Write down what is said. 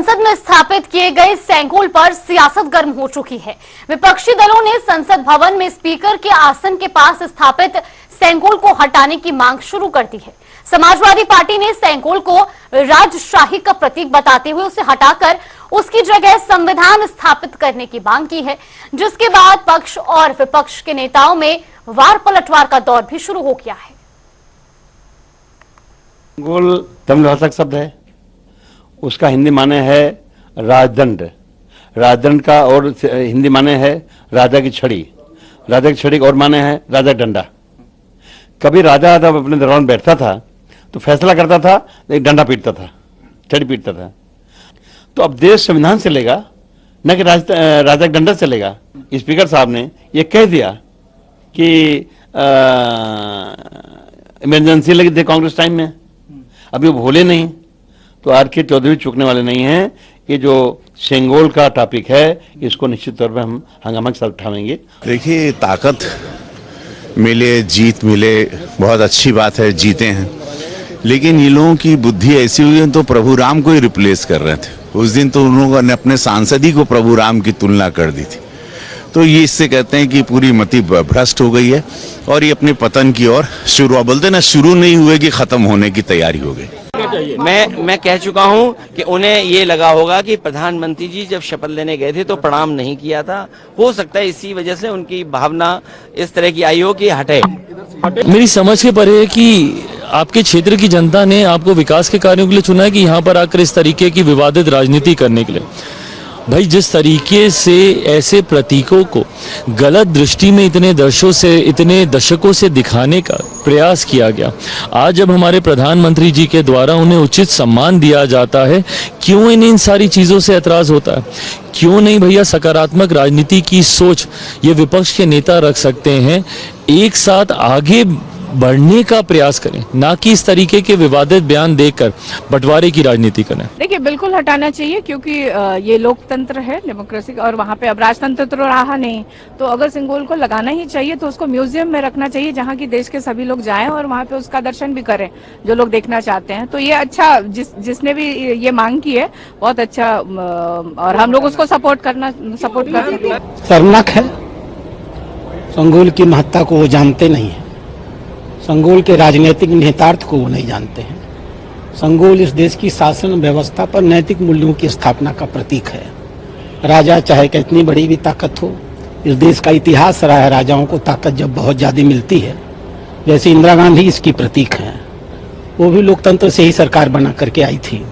संसद में स्थापित किए गए सेंगोल पर सियासत गर्म हो चुकी है। विपक्षी दलों ने संसद भवन में स्पीकर के आसन के पास स्थापित सेंगोल को हटाने की मांग शुरू कर दी है। समाजवादी पार्टी ने सेंगोल को राजशाही का प्रतीक बताते हुए उसे हटाकर उसकी जगह संविधान स्थापित करने की मांग की है, जिसके बाद पक्ष और विपक्ष के नेताओं में वार पलटवार का दौर भी शुरू हो गया है। सेंगोल तमिल भाषा का शब्द है, उसका हिंदी माने है राजदंड। राजदंड का और हिंदी माने है राजा की छड़ी। राजा की छड़ी और माने है राजा डंडा। कभी राजा जब अपने दरबार में बैठता था तो फैसला करता था, एक डंडा पीटता था, छड़ी पीटता था। तो अब देश संविधान चलेगा, न कि राजा का डंडा चलेगा। स्पीकर साहब ने ये कह दिया कि इमरजेंसी लगी थी कांग्रेस टाइम में, अभी वो भूले नहीं। तो आर के चौधरी चूकने वाले नहीं हैं। ये जो सेंगोल का टॉपिक है, इसको निश्चित तौर पर हम हंगामा के साथ उठाएंगे। देखिए, ताकत मिले, जीत मिले, बहुत अच्छी बात है, जीते हैं। लेकिन ये लोगों की बुद्धि ऐसी हुई है, तो प्रभु राम को ही रिप्लेस कर रहे थे। उस दिन तो उन लोगों ने अपने सांसद ही को प्रभु राम की तुलना कर दी थी। तो ये इससे कहते हैं कि पूरी मति भ्रष्ट हो गई है और ये अपने पतन की ओर शुरू, बोलते ना, शुरू नहीं हुए कि खत्म होने की तैयारी हो गई। मैं कह चुका हूं कि उन्हें ये लगा होगा कि प्रधानमंत्री जी जब शपथ लेने गए थे तो प्रणाम नहीं किया था। हो सकता है इसी वजह से उनकी भावना इस तरह की आई हो कि हटे। मेरी समझ के परे है कि आपके क्षेत्र की जनता ने आपको विकास के कार्यों के लिए चुना है कि यहाँ पर आकर इस तरीके की विवादित राजनीति करने के लिए। भाई, जिस तरीके से ऐसे प्रतीकों को गलत दृष्टि में इतने दशकों से दिखाने का प्रयास किया गया, आज जब हमारे प्रधानमंत्री जी के द्वारा उन्हें उचित सम्मान दिया जाता है, क्यों इन सारी चीज़ों से ऐतराज होता है? क्यों नहीं भैया सकारात्मक राजनीति की सोच ये विपक्ष के नेता रख सकते हैं, एक साथ आगे बढ़ने का प्रयास करें, ना कि इस तरीके के विवादित बयान देकर बंटवारे की राजनीति करें। देखिए, बिल्कुल हटाना चाहिए, क्योंकि ये लोकतंत्र है, डेमोक्रेसी, और वहाँ पे अब राजतंत्र तो रहा नहीं। तो अगर सिंगोल को लगाना ही चाहिए तो उसको म्यूजियम में रखना चाहिए, जहाँ की देश के सभी लोग जाएं और वहाँ पे उसका दर्शन भी करें जो लोग देखना चाहते हैं। तो ये अच्छा, जिसने भी ये मांग की है, बहुत अच्छा, और हम लोग उसको सपोर्ट करते हैं। शर्मनाक है, सिंगोल की महत्ता को वो जानते नहीं है। सिंगोल के राजनीतिक निहितार्थ को वो नहीं जानते हैं। सिंगोल इस देश की शासन व्यवस्था पर नैतिक मूल्यों की स्थापना का प्रतीक है। राजा चाहे कितनी बड़ी भी ताकत हो, इस देश का इतिहास रहा है राजाओं को ताकत जब बहुत ज़्यादा मिलती है। जैसे इंदिरा गांधी इसकी प्रतीक हैं, वो भी लोकतंत्र से ही सरकार बना करके आई थी।